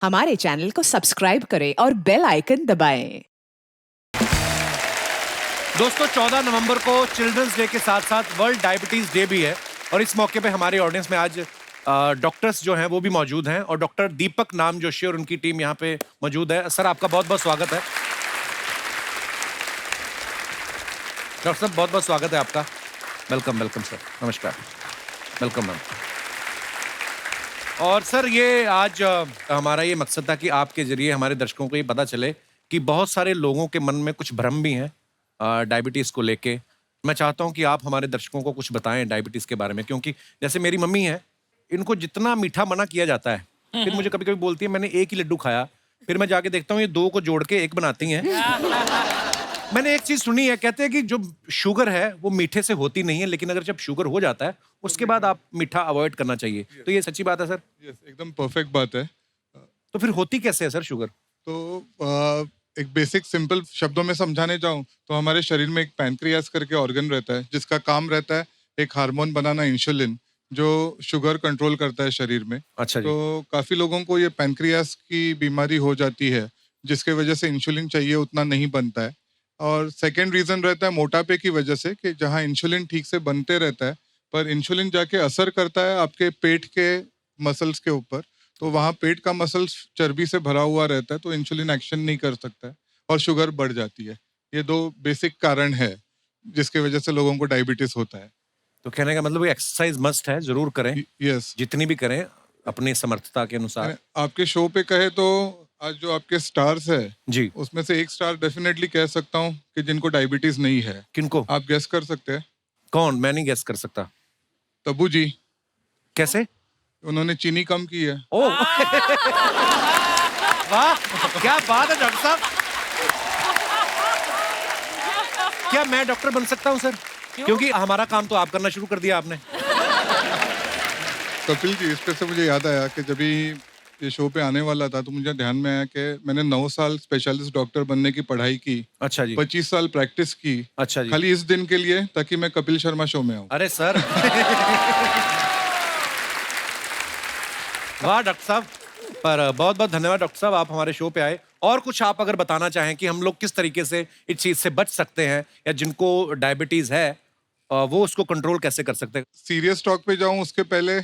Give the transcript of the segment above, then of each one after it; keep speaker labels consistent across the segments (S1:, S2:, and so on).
S1: हमारे चैनल को सब्सक्राइब करें और बेल आइकन दबाएं।
S2: दोस्तों 14 नवंबर को चिल्ड्रंस डे के साथ साथ वर्ल्ड डायबिटीज डे भी है और इस मौके पे हमारे ऑडियंस में आज डॉक्टर्स जो हैं वो भी मौजूद हैं और डॉक्टर दीपक नाम जोशी और उनकी टीम यहाँ पे मौजूद है। सर आपका बहुत बहुत स्वागत है। डॉक्टर साहब बहुत बहुत स्वागत है आपका। वेलकम वेलकम सर, नमस्कार, वेलकम मैम। और सर ये आज हमारा ये मकसद था कि आपके जरिए हमारे दर्शकों को ये पता चले कि बहुत सारे लोगों के मन में कुछ भ्रम भी हैं डायबिटीज़ को लेके। मैं चाहता हूं कि आप हमारे दर्शकों को कुछ बताएं डायबिटीज़ के बारे में, क्योंकि जैसे मेरी मम्मी है, इनको जितना मीठा मना किया जाता है, फिर मुझे कभी कभी बोलती है मैंने एक ही लड्डू खाया, फिर मैं जाके देखता हूँ ये दो को जोड़ के एक बनाती हैं। मैंने एक चीज सुनी है, कहते हैं कि जो शुगर है वो मीठे से होती नहीं है, लेकिन अगर जब शुगर हो जाता है उसके बाद आप मीठा अवॉइड करना चाहिए। तो ये सच्ची बात है सर?
S3: यस, एकदम परफेक्ट बात है।
S2: तो फिर होती कैसे है सर शुगर?
S3: तो एक बेसिक सिंपल शब्दों में समझाने जाऊं तो हमारे शरीर में एक पैनक्रियास करके ऑर्गन रहता है जिसका काम रहता है एक हार्मोन बनाना, इंसुलिन, जो शुगर कंट्रोल करता है शरीर में।
S2: अच्छा जी।
S3: तो काफी लोगों को ये पैनक्रियास की बीमारी हो जाती है जिसके वजह से इंसुलिन चाहिए उतना नहीं बनता है। और सेकेंड रीजन रहता है मोटापे की वजह से कि जहाँ इंसुलिन ठीक से बनते रहता है पर इंसुलिन जाके असर करता है आपके पेट के मसल्स के ऊपर, तो वहाँ पेट का मसल्स चर्बी से भरा हुआ रहता है तो इंसुलिन एक्शन नहीं कर सकता है और शुगर बढ़ जाती है। ये दो बेसिक कारण है जिसके वजह से लोगों को डायबिटीज होता है।
S2: तो कहने का मतलब एक्सरसाइज मस्ट है, जरूर करें,
S3: यस,
S2: जितनी भी करें अपनी समर्थता के अनुसार।
S3: आपके शो पे कहे तो आज जो आपके स्टार्स है
S2: जी,
S3: उसमें से एक स्टार डेफिनेटली कह सकता हूँ कि जिनको डायबिटीज नहीं है।
S2: किनको?
S3: आप गेस कर सकते हैं?
S2: कौन? मैं नहीं गेस कर सकता।
S3: तब्बू जी।
S2: कैसे?
S3: उन्होंने चीनी कम की है।
S2: ओ वाह, क्या बात है डॉक्टर साहब। क्या मैं डॉक्टर बन सकता हूँ सर? क्योंकि हमारा काम तो आप करना शुरू कर दिया आपने।
S3: कपिल जी, इस पे से मुझे याद आया कि जब भी ये शो पे आने वाला था तो मुझे ध्यान में आया कि मैंने 9 साल स्पेशलिस्ट डॉक्टर बनने की पढ़ाई की।
S2: अच्छा जी।
S3: 25 साल प्रैक्टिस की।
S2: अच्छा जी।
S3: खाली इस दिन के लिए ताकि मैं कपिल शर्मा शो में आऊं।
S2: अरे सर वाह डॉक्टर साहब। पर बहुत बहुत धन्यवाद डॉक्टर साहब, आप हमारे शो पे आए। और कुछ आप अगर बताना चाहें कि हम लोग किस तरीके से इस चीज से बच सकते हैं, या जिनको डायबिटीज है वो उसको कंट्रोल कैसे कर सकते हैं?
S3: सीरियस टॉक पे जाऊं उसके पहले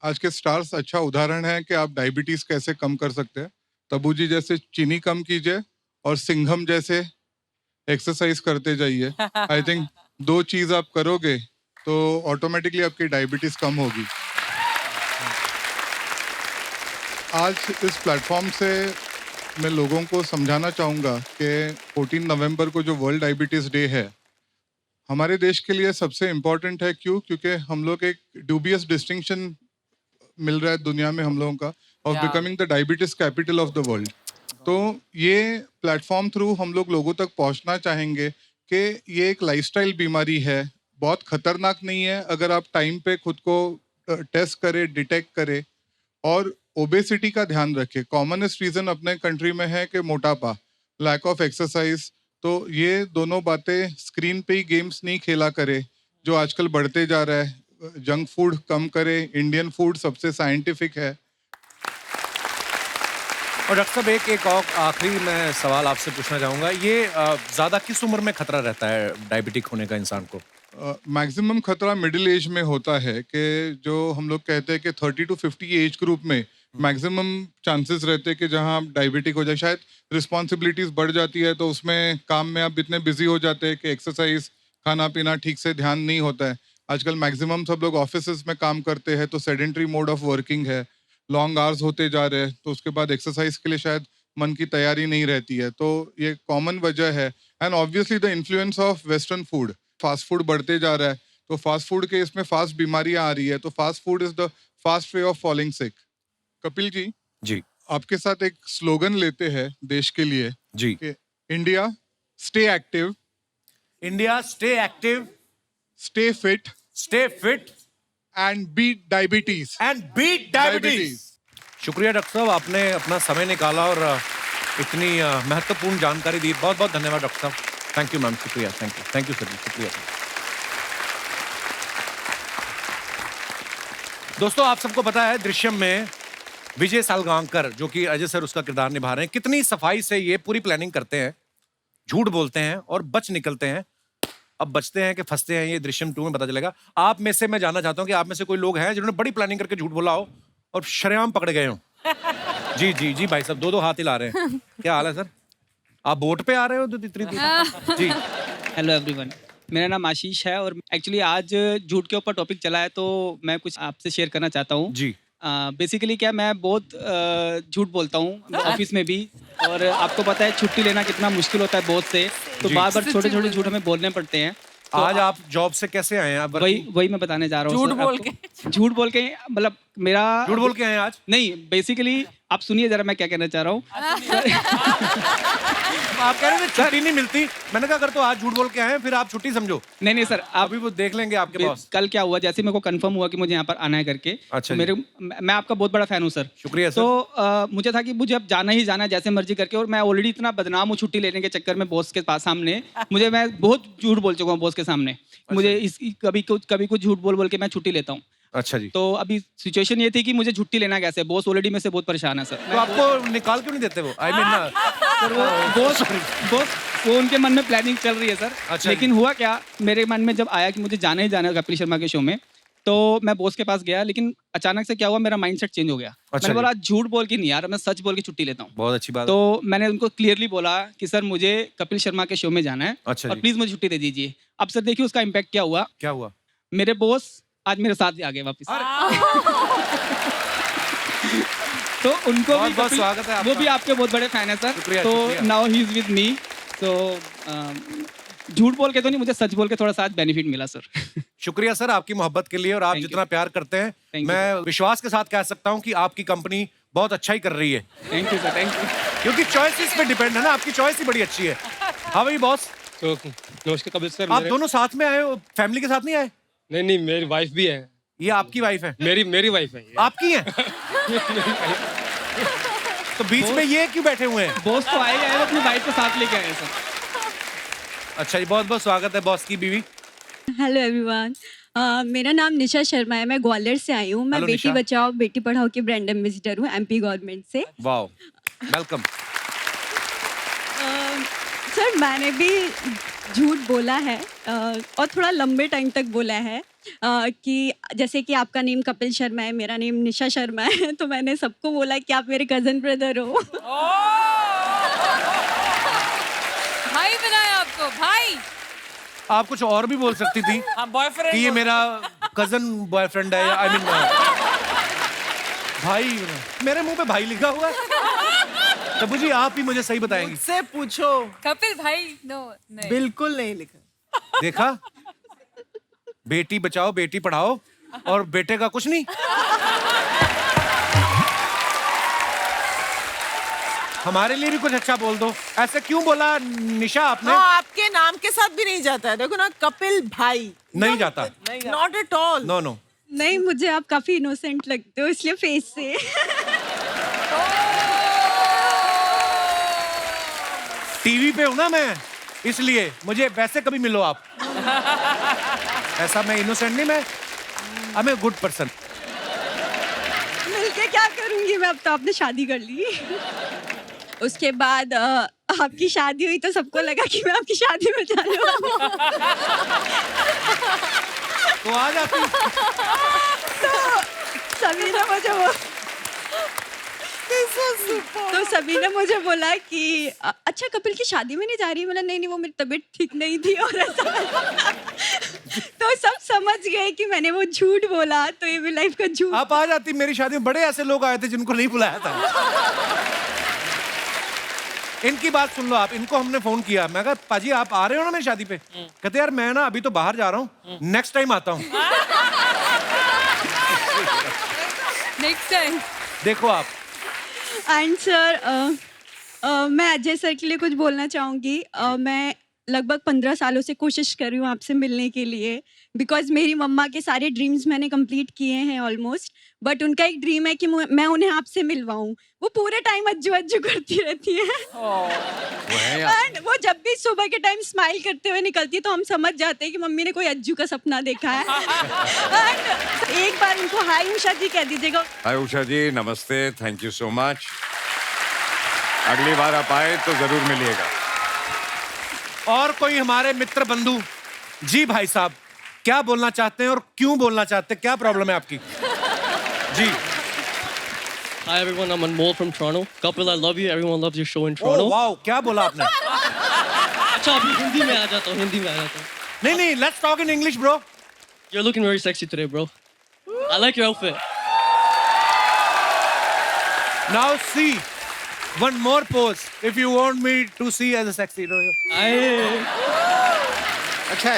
S3: आज के स्टार्स अच्छा उदाहरण है कि आप डायबिटीज कैसे कम कर सकते हैं। तब्बू जी जैसे चीनी कम कीजिए और सिंघम जैसे एक्सरसाइज करते जाइए। आई थिंक 2 चीज आप करोगे तो ऑटोमेटिकली आपकी डायबिटीज कम होगी। आज इस प्लेटफॉर्म से मैं लोगों को समझाना चाहूँगा कि 14 नवंबर को जो वर्ल्ड डायबिटीज़ डे है हमारे देश के लिए सबसे इम्पोर्टेंट है। क्यों? क्योंकि हम लोग एक ड्यूबियस डिस्टिंक्शन मिल रहा है दुनिया में हम लोगों का of becoming the diabetes capital of the world. तो ये प्लेटफॉर्म थ्रू हम लोग लोगों तक पहुंचना चाहेंगे कि ये एक लाइफस्टाइल बीमारी है, बहुत खतरनाक नहीं है अगर आप टाइम पे खुद को टेस्ट करें, डिटेक्ट करें और ओबेसिटी का ध्यान रखें। कॉमनेस्ट रीजन अपने कंट्री में है कि मोटापा, लैक ऑफ एक्सरसाइज। तो ये दोनों बातें स्क्रीन पे ही गेम्स नहीं खेला करे जो आजकल बढ़ते जा रहा है। जंक फूड कम करे, इंडियन फूड सबसे साइंटिफिक है।
S2: और डॉक्टर साहब एक और आखिरी मैं सवाल आपसे पूछना चाहूंगा, ये ज्यादा किस उम्र में खतरा रहता है डायबिटिक होने का इंसान को?
S3: मैक्सिमम खतरा मिडिल एज में होता है कि जो हम लोग कहते हैं कि 30 to 50 एज ग्रुप में मैक्सिमम चांसेस रहते हैं कि जहां आप डायबिटिक हो जाए। शायद रिस्पॉन्सिबिलिटीज बढ़ जाती है तो उसमें काम में आप इतने बिजी हो जाते हैं कि एक्सरसाइज, खाना पीना ठीक से ध्यान नहीं होता है। आजकल मैक्सिमम सब लोग ऑफिस में काम करते हैं तो सेडेंट्री मोड ऑफ वर्किंग है, लॉन्ग आवर्स होते जा रहे हैं, तो उसके बाद एक्सरसाइज के लिए शायद मन की तैयारी नहीं रहती है। तो ये कॉमन वजह है। And obviously the influence of western food, fast food बढ़ते जा रहा है तो फास्ट फूड के इसमें फास्ट बीमारियां आ रही है। तो fast food is the fast way of falling sick. Kapil ji,
S2: जी
S3: आपके साथ एक स्लोगन लेते हैं देश के लिए
S2: जी।
S3: कि India stay active,
S2: India stay active,
S3: stay fit
S2: stay fit
S3: and beat diabetes.
S2: And beat diabetes. शुक्रिया डॉक्टर साहब, आपने अपना समय निकाला और इतनी महत्वपूर्ण जानकारी दी। बहुत बहुत धन्यवाद डॉक्टर साहब। थैंक यू मैम, शुक्रिया। थैंक यू सर जी, शुक्रिया। दोस्तों आप सबको पता है दृश्यम में विजय सालगांवकर, जो कि अजय सर उसका किरदार निभा रहे हैं, कितनी सफाई से ये पूरी प्लानिंग करते हैं, झूठ बोलते हैं और बच निकलते हैं। अब बचते हैं कि फंसते हैं, ये दृश्यम 2 में पता चलेगा। आप में से मैं जानना चाहता हूँ कि आप में से कोई लोग हैं जिन्होंने बड़ी प्लानिंग करके झूठ बोला हो और शरेआम पकड़े गए हो? जी जी जी भाई साहब, दो हाथ हिला रहे हैं। क्या हाल है सर? आप बोट पे आ रहे हो तो इतनी दूर? जी।
S4: हेलो एवरीवन, मेरा नाम आशीष है और एक्चुअली आज झूठ के ऊपर टॉपिक चला है तो मैं कुछ आपसे शेयर करना चाहता हूँ।
S2: जी।
S4: बेसिकली क्या, मैं बहुत झूठ बोलता हूँ ऑफिस में भी, और आपको पता है छुट्टी लेना कितना मुश्किल होता है बॉस से, तो
S2: जी।
S4: बार बार छोटे छोटे झूठ हमें बोलने पड़ते हैं। तो
S2: आज आप जॉब से कैसे आए हैं? आप
S4: वही मैं बताने जा रहा हूँ। झूठ बोल के मतलब मेरा
S2: झूठ बोल के आए हैं आज?
S4: नहीं, बेसिकली आप सुनिए जरा मैं क्या कहना चाह रहा हूँ।
S2: आप कह रहे थे छुट्टी नहीं मिलती, मैंने कहा अगर तो आज झूठ बोल के आए हैं फिर आप छुट्टी समझो।
S4: नहीं सर, आप
S2: अभी वो देख लेंगे आपके बॉस।
S4: कल क्या हुआ, जैसे मेरे को कंफर्म हुआ कि मुझे यहाँ पर आना है करके,
S2: अच्छा
S4: तो मैं आपका बहुत बड़ा फैन हूँ सर।
S2: शुक्रिया सर।
S4: तो मुझे था कि मुझे अब जाना ही जाना है जैसे मर्जी करके, और मैं ऑलरेडी इतना बदनाम हूँ छुट्टी लेने के चक्कर में बॉस के पास सामने। मैं बहुत झूठ बोल चुका हूँ बॉस के सामने। मुझे कभी कुछ झूठ बोल के मैं छुट्टी लेता हूँ।
S2: अच्छा जी।
S4: तो अभी सिचुएशन ये थी कि मुझे छुट्टी लेना कैसे, बॉस ऑलरेडी मेरे से बहुत परेशान है सर।
S2: तो आपको निकाल क्यों नहीं देते वो? आई मीन ना
S4: सर बॉस वो उनके मन में प्लानिंग चल रही है सर।
S2: अच्छा
S4: लेकिन हुआ क्या, मेरे मन में जब आया कि मुझे जाना ही जाना है कपिल शर्मा के शो में, तो मैं बॉस के पास गया, लेकिन अचानक से क्या हुआ, मेरा माइंडसेट चेंज हो गया।
S2: अच्छा
S4: मैंने बोला झूठ बोल के नहीं यार, मैं सच बोल के छुट्टी लेता हूँ।
S2: बहुत अच्छी बात।
S4: तो मैंने उनको क्लियरली बोला कि सर मुझे कपिल शर्मा के शो में जाना है,
S2: अच्छा
S4: और
S2: जी।
S4: प्लीज मुझे छुट्टी दे दीजिए। अब सर देखिए उसका इम्पैक्ट क्या हुआ।
S2: क्या हुआ?
S4: मेरे बॉस आज मेरे साथ ही आ गए वापस। तो उनको भी
S2: बहुत स्वागत है आपका।
S4: वो भी आपके बहुत बड़े फैन है सर।
S2: शुक्रिया,
S4: तो
S2: शुक्रिया।
S4: Now he is with me. तो झूठ बोल के तो नहीं, मुझे सच बोल के थोड़ा सा बेनिफिट मिला सर।
S2: शुक्रिया सर आपकी मोहब्बत के लिए, और आप
S4: Thank you.
S2: जितना प्यार करते हैं
S4: Thank you,
S2: मैं विश्वास के साथ कह सकता हूं कि आपकी कंपनी बहुत अच्छा ही कर रही है,
S4: thank you sir, thank you.
S2: क्योंकि चॉइसेस पे डिपेंड है ना। आपकी चॉइस ही बड़ी अच्छी है। हाँ भाई बॉस,
S5: तो नमस्कार कपिल सर।
S2: आप दोनों साथ में आए हो, फैमिली के साथ नहीं आए?
S5: नहीं नहीं, मेरी वाइफ भी है।
S2: ये आपकी वाइफ है?
S5: मेरी वाइफ है ये।
S2: आपकी है? तो बीच में ये क्यों बैठे हुए हैं?
S4: बॉस तो आए हैं, वो अपनी वाइफ के साथ लेके आए सर।
S2: अच्छा जी, बहुत बहुत स्वागत है बॉस की बीवी।
S6: हेलो एवरीवन, मेरा नाम निशा शर्मा है। मैं ग्वालियर से आई हूँ। मैं
S2: Hello,
S6: बेटी
S2: निशा।
S6: बचाओ बेटी पढ़ाओ की ब्रांड एम्बेसडर हूँ एमपी गवर्नमेंट से।
S2: Wow, welcome.
S6: सर मैंने भी झूठ बोला है, और थोड़ा लंबे टाइम तक बोला है, कि जैसे कि आपका नेम कपिल शर्मा है, मेरा नेम निशा शर्मा है, तो मैंने सबको बोला कि आप मेरे कज़न ब्रदर हो।
S7: भाई बनाया आपको भाई।
S2: आप कुछ और भी बोल सकती थी
S7: बॉयफ्रेंड
S2: कि ये मेरा कजन बॉयफ्रेंड है, या आई मीन भाई। मेरे मुंह पे भाई लिखा हुआ है। तब्बू जी आप ही मुझे सही बताएंगी।
S8: मुझसे पूछो।
S7: कपिल भाई। नो नहीं।
S8: बिल्कुल नहीं लिखा।
S2: देखा, बेटी बचाओ बेटी पढ़ाओ, और बेटे का कुछ नहीं। हमारे लिए भी कुछ अच्छा बोल दो। ऐसे क्यों बोला निशा आपने?
S8: हाँ, आपके नाम के साथ भी नहीं जाता है। देखो ना, कपिल भाई
S2: नहीं जाता।
S8: Not at all.
S2: No no.
S6: नहीं, मुझे आप काफ़ी इनोसेंट लगते हो, इसलिए फेस से।
S2: टीवी पे हूं ना मैं, इसलिए मुझे वैसे कभी मिलो आप। ऐसा मैं इनोसेंट नहीं, मैं I am a good person.
S6: मिलके क्या करूंगी मैं, अब तो आपने शादी कर ली। उसके बाद आपकी शादी हुई तो सबको लगा कि मैं आपकी शादी में जाने वाली हूँ।
S2: तो आ जाती।
S6: सभी ने मुझे बोला कि अच्छा कपिल की शादी में नहीं जा रही है। मैंने नहीं वो मेरी तबीयत ठीक नहीं थी और ऐसा। तो सब समझ गए कि मैंने वो झूठ बोला, तो ये मेरी लाइफ का झूठ।
S2: आप आ जाती मेरी शादी में। बड़े ऐसे लोग आए थे जिनको नहीं बुलाया था। इनकी बात सुन लो आप। इनको हमने फोन किया, मैं कहा पाजी आप आ रहे हो ना मेरी शादी पे? कहते यार मैं ना अभी तो बाहर जा रहा हूँ, नेक्स्ट टाइम आता हूँ।
S7: नेक्स्ट टाइम
S6: देखो आप। एंड सर मैं अजय सर के लिए कुछ बोलना चाहूँगी। मैं लगभग 15 सालों से कोशिश कर रही हूँ आपसे मिलने के लिए, बिकॉज मेरी मम्मा के सारे ड्रीम्स मैंने कंप्लीट किए हैं ऑलमोस्ट, बट उनका एक ड्रीम है कि मैं उन्हें आपसे मिलवाऊँ। वो पूरे टाइम अज्जू अज्जू करती रहती हैं एंड वो जब भी सुबह के टाइम स्माइल करते हुए निकलती है तो हम समझ जाते हैं कि मम्मी ने कोई अज्जू का सपना देखा है। एंड एक बार उनको हाय उषा जी कह दीजिएगा।
S9: हाय उषा जी, नमस्ते, थैंक यू सो मच। अगली बार आप आए तो जरूर मिलिएगा।
S2: और कोई हमारे मित्र बंधु? जी भाई साहब, क्या बोलना चाहते हैं और क्यों बोलना चाहते हैं? क्या प्रॉब्लम है आपकी? जी।
S5: Hi everyone, I'm Anmol from Toronto. Couple, I love you. Everyone loves your show in
S2: oh
S5: Toronto.
S2: Wow, क्या बोला आपने?
S5: अच्छा, अभी हिंदी में आ जाता हूँ, हिंदी में आ जाता हूँ.
S2: नहीं, let's talk in English bro.
S5: You're looking very sexy today, bro. I like your outfit.
S2: Now see one more pose if you want me to see as a sexy.
S9: अच्छा,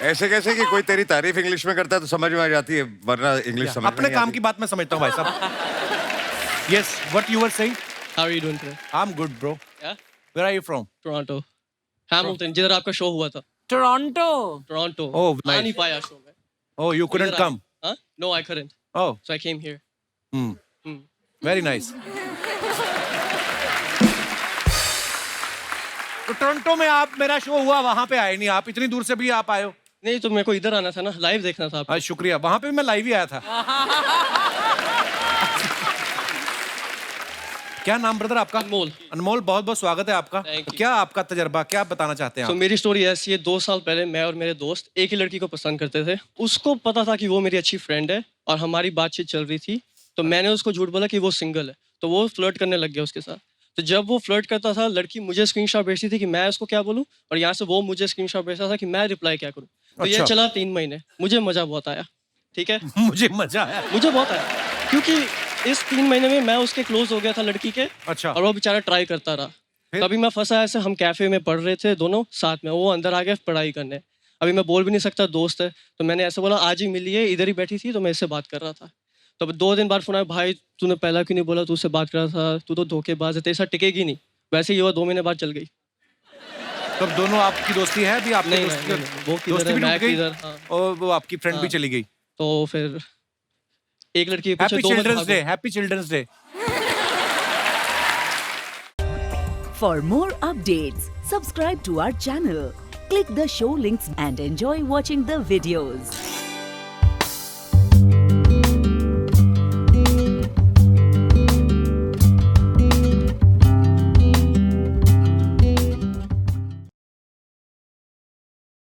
S9: ऐसे कैसे कि कोई तेरी तारीफ इंग्लिश में करता है तो समझ में आ जाती है, वरना इंग्लिश समझ में
S2: अपने
S9: नहीं
S2: काम
S9: आती।
S2: की बात मैं समझता हूँ भाई साहब। Yes, what you were saying?
S5: How are you doing today?
S2: I'm good, bro.
S5: Yeah?
S2: Where are you from?
S5: Toronto. Hamilton, जिधर आपका शो हुआ था.
S8: टोरंटो।
S5: Toronto.
S2: Oh,
S5: आ
S2: nice.
S5: नहीं पाया शो में.
S2: Oh, you couldn't
S5: इधर आ
S2: come.
S5: गए. Huh? No, I couldn't.
S2: Oh,
S5: So I came here.
S2: very nice. तो टोरंटो में आप, मेरा शो हुआ, वहां पे आए नहीं आप, इतनी दूर से भी आप आए हो।
S5: नहीं तो मेरे को इधर आना था ना, लाइव देखना था आपको.
S2: शुक्रिया, वहां पे भी मैं लाइव ही आया था। क्या नाम ब्रदर आपका?
S5: अनमोल.
S2: अनमोल, बहुत बहुत स्वागत है आपका।
S5: Thank you.
S2: क्या आपका तजर्बा, क्या बताना चाहते हैं
S5: तो
S2: आप?
S5: मेरी स्टोरी ऐसी है, 2 साल पहले मैं और मेरे दोस्त एक ही लड़की को पसंद करते थे। उसको पता था कि वो मेरी अच्छी फ्रेंड है और हमारी बातचीत चल रही थी, तो मैंने उसको झूठ बोला कि वो सिंगल है, तो वो फ्लर्ट करने लग गया उसके साथ। तो जब वो फ्लर्ट करता था, लड़की मुझे स्क्रीनशॉट भेजती थी कि मैं उसको क्या बोलूं, और यहाँ से वो मुझे स्क्रीनशॉट भेजता था कि मैं रिप्लाई क्या करूं। तो ये
S2: अच्छा।
S5: चला 3 महीने, मुझे मजा बहुत आया, ठीक है,
S2: मुझे मजा आया।
S5: मुझे बहुत आया, क्योंकि इस 3 महीने में मैं उसके क्लोज हो गया था लड़की के,
S2: अच्छा।
S5: और वो बेचारा ट्राई करता रहा।
S2: फिर?
S5: तभी मैं फंसा ऐसे, हम कैफे में पढ़ रहे थे दोनों साथ में, वो अंदर आ गया पढ़ाई करने। अभी मैं बोल भी नहीं सकता, दोस्त है, तो मैंने ऐसे बोला आज ही मिलिए, इधर ही बैठी थी तो मैं इससे बात कर रहा था। तो अब 2 दिन बाद फोन आया, भाई तूने पहला क्यों नहीं बोला, तू उससे बात कर रहा था, तू तो धोखेबाज है, तेरे साथ टिकेगी नहीं। वैसे ही हुआ, 2 महीने बाद चल गई।
S2: तो अब दोनों आपकी दोस्ती है भी? आपकी
S5: नहीं,
S2: दोस्ती
S5: नहीं, नहीं, वो किधर
S2: दोस्ती
S5: है,
S2: भी
S5: मैं
S2: टूट गई
S5: किधर, हाँ।
S2: और वो आपकी फ्रेंड भी
S5: हाँ।
S2: चली गई।
S5: तो फिर एक लड़की के पीछे
S2: हैप्पी
S5: 2 महीने
S2: चिल्ड्रंस डे,
S5: भागो।
S2: Happy children's day.
S1: For more updates, subscribe to our channel, click the show links and enjoy watching the videos.